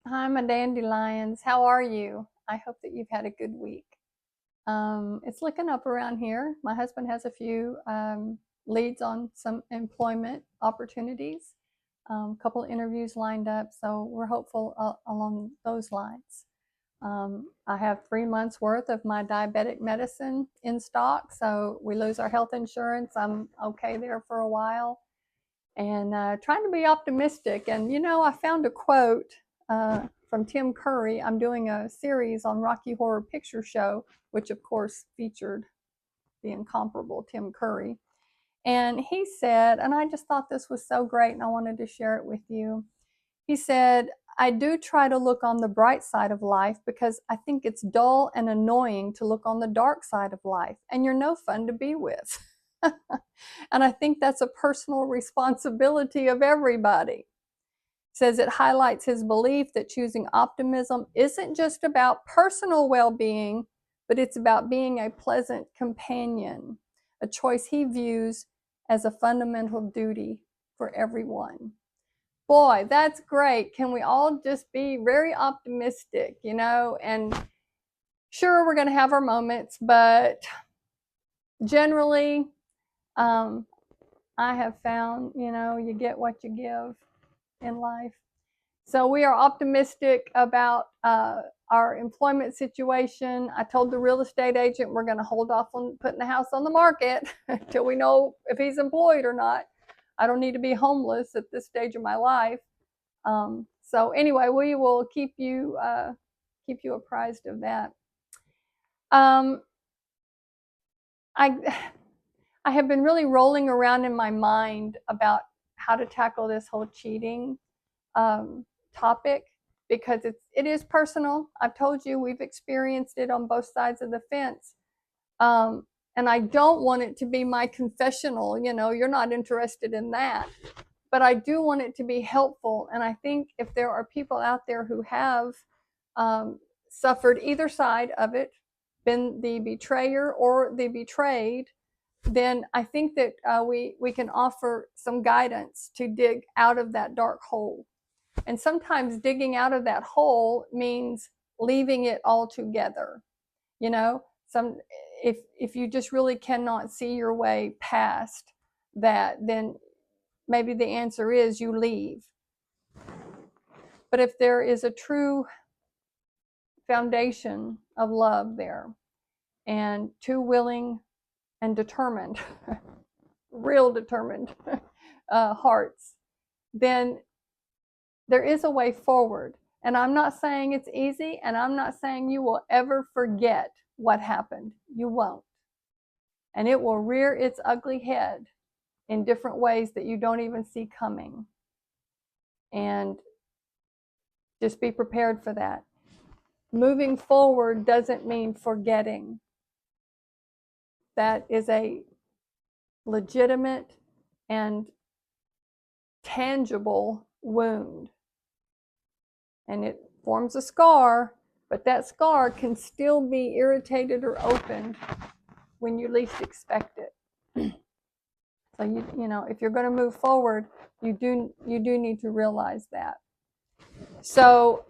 Hi, my dandelions. How are you? I hope that you've had a good week. It's looking up around here. My husband has a few leads on some employment opportunities, a couple of interviews lined up, so we're hopeful along those lines. I have 3 months worth of my diabetic medicine in stock, so we lose our health insurance. I'm okay there for a while, and trying to be optimistic. And I found a quote from Tim Curry. I'm doing a series on Rocky Horror Picture Show, which of course featured the incomparable Tim Curry. And he said, and I just thought this was so great and I wanted to share it with you. He said, I do try to look on the bright side of life because I think it's dull and annoying to look on the dark side of life, and you're no fun to be with. And I think that's a personal responsibility of everybody. Says it highlights his belief that choosing optimism isn't just about personal well-being, but it's about being a pleasant companion, a choice he views as a fundamental duty for everyone. Boy, that's great. Can we all just be very optimistic, And sure, we're going to have our moments, but generally, I have found, you get what you give in life. So we are optimistic about our employment situation. I told the real estate agent we're going to hold off on putting the house on the market until we know if he's employed or not. I don't need to be homeless at this stage of my life. So anyway, we will keep you apprised of that. Um, I I have been really rolling around in my mind about how to tackle this whole cheating topic, because it is personal. I've told you we've experienced it on both sides of the fence. And I don't want it to be my confessional, you're not interested in that. But I do want it to be helpful. And I think if there are people out there who have suffered either side of it, been the betrayer or the betrayed, then I think that we can offer some guidance to dig out of that dark hole. And sometimes digging out of that hole means leaving it altogether. You know, some if you just really cannot see your way past that, then maybe the answer is you leave. But if there is a true foundation of love there, and two willing and determined, real determined hearts, then there is a way forward. And I'm not saying it's easy, and I'm not saying you will ever forget what happened. You won't. And it will rear its ugly head in different ways that you don't even see coming. And just be prepared for that. Moving forward doesn't mean forgetting. That is a legitimate and tangible wound. And it forms a scar, but that scar can still be irritated or opened when you least expect it. So if you're going to move forward, you do need to realize that. So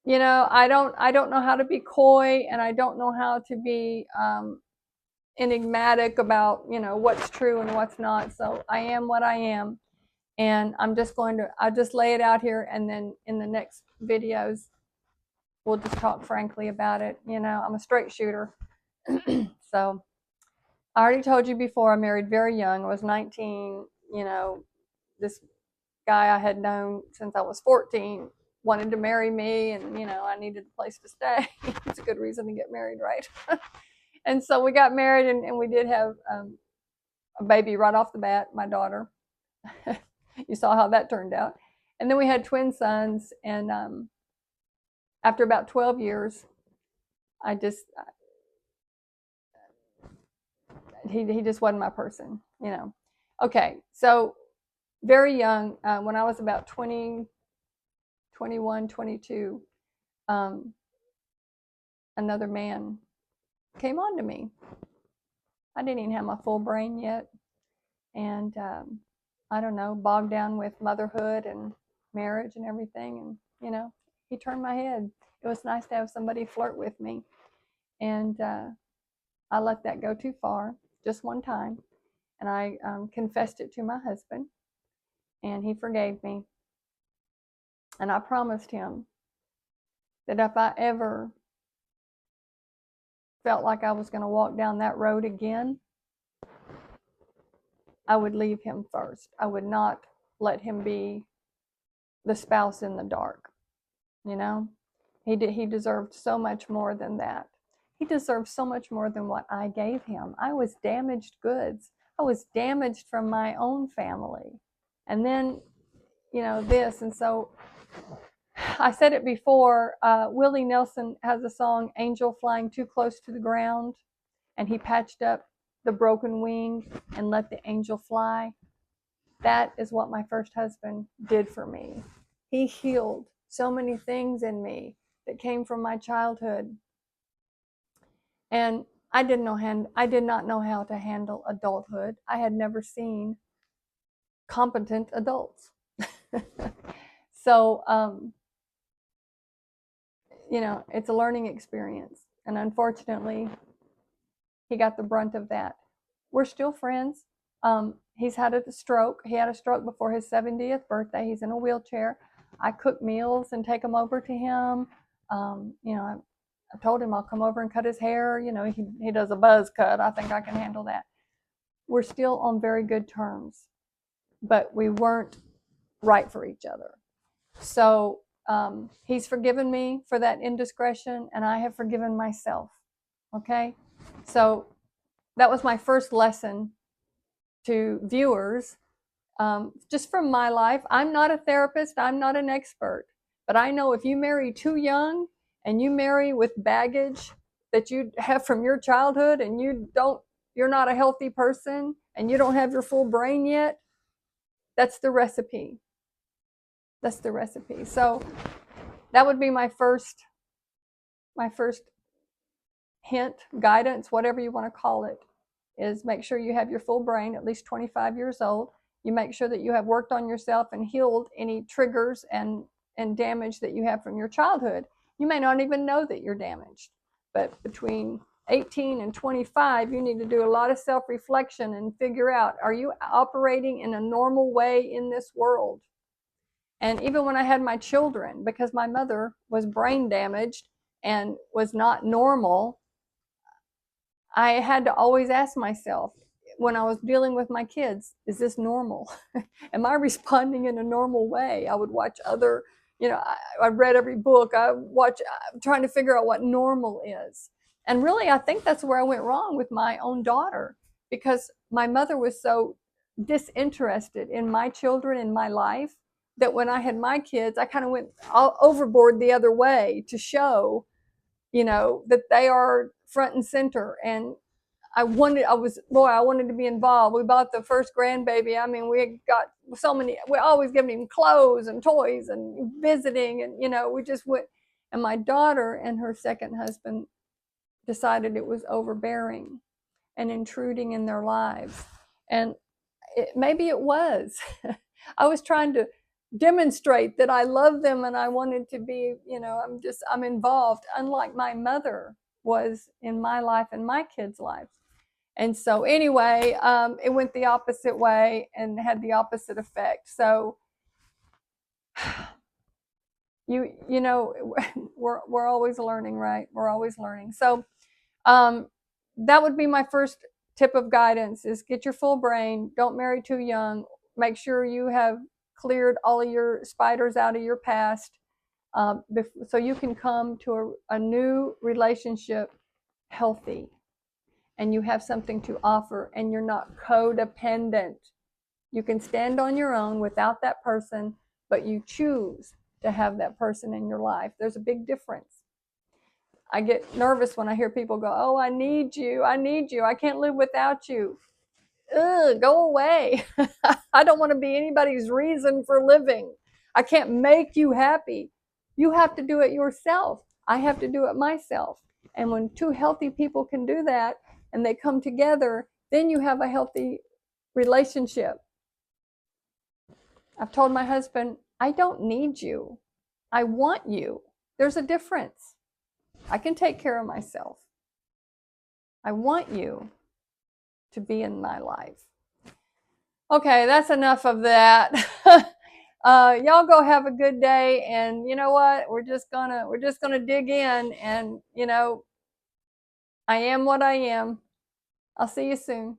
I don't know how to be coy, and I don't know how to be enigmatic about what's true and what's not. So I am what I am, and I'll just lay it out here, and then in the next videos we'll just talk frankly about it. I'm a straight shooter. So I already told you before, I married very young. I was 19. This guy I had known since I was 14 wanted to marry me, and I needed a place to stay. It's a good reason to get married, right? And so we got married, and we did have a baby right off the bat, my daughter. You saw how that turned out. And then we had twin sons, and after about 12 years, he just wasn't my person. Okay, so very young, when I was about 20, 21, 22, another man came on to me. I didn't even have my full brain yet, and I don't know, bogged down with motherhood and marriage and everything. And, he turned my head. It was nice to have somebody flirt with me. And I let that go too far just one time. And I confessed it to my husband, and he forgave me. And I promised him that if I ever felt like I was going to walk down that road again, I would leave him first. I would not let him be the spouse in the dark. He deserved so much more than that. He deserved so much more than what I gave him. I was damaged goods. I was damaged from my own family. And then, this. And so I said it before, Willie Nelson has a song, Angel Flying Too Close to the Ground, and he patched up the broken wing and let the angel fly. That is what my first husband did for me. He healed so many things in me that came from my childhood. And I did not know how to handle adulthood. I had never seen competent adults. So, it's a learning experience. And unfortunately, he got the brunt of that. We're still friends. He's had a stroke. He had a stroke before his 70th birthday. He's in a wheelchair. I cook meals and take them over to him. I told him I'll come over and cut his hair. He does a buzz cut. I think I can handle that. We're still on very good terms, but we weren't right for each other. So he's forgiven me for that indiscretion, and I have forgiven myself. Okay? So that was my first lesson to viewers, just from my life. I'm not a therapist. I'm not an expert. But I know if you marry too young and you marry with baggage that you have from your childhood, and you're not a healthy person and you don't have your full brain yet, that's the recipe. That's the recipe. So that would be my first hint, guidance, whatever you want to call it, is make sure you have your full brain, at least 25 years old. You make sure that you have worked on yourself and healed any triggers and damage that you have from your childhood. You may not even know that you're damaged, but between 18 and 25, you need to do a lot of self-reflection and figure out, are you operating in a normal way in this world? And even when I had my children, because my mother was brain damaged and was not normal, I had to always ask myself, when I was dealing with my kids, is this normal? Am I responding in a normal way? I would watch other, I read every book. I'm trying to figure out what normal is. And really, I think that's where I went wrong with my own daughter, because my mother was so disinterested in my children, in my life, that when I had my kids, I kind of went overboard the other way to show, that they are front and center. And I wanted to be involved. We bought the first grandbaby. I mean, we got so many, we always giving him clothes and toys and visiting, and, we just went. And my daughter and her second husband decided it was overbearing and intruding in their lives. And maybe it was. I was trying to demonstrate that I love them and I wanted to be, I'm involved, unlike my mother was in my life and my kids' lives. And so anyway, it went the opposite way and had the opposite effect. So, we're always learning, right? We're always learning. So that would be my first tip of guidance, is get your full brain. Don't marry too young. Make sure you have cleared all of your spiders out of your past, so you can come to a new relationship healthy, and you have something to offer, and you're not codependent. You can stand on your own without that person, but you choose to have that person in your life. There's a big difference. I get nervous when I hear people go, "Oh, I need you. I can't live without you." Ugh, go away. I don't want to be anybody's reason for living. I can't make you happy. You have to do it yourself. I have to do it myself. And when two healthy people can do that and they come together, then you have a healthy relationship. I've told my husband, I don't need you. I want you. There's a difference. I can take care of myself. I want you to be in my life. Okay, that's enough of that. Y'all go have a good day, and you know what? We're just gonna dig in, and I am what I am. I'll see you soon.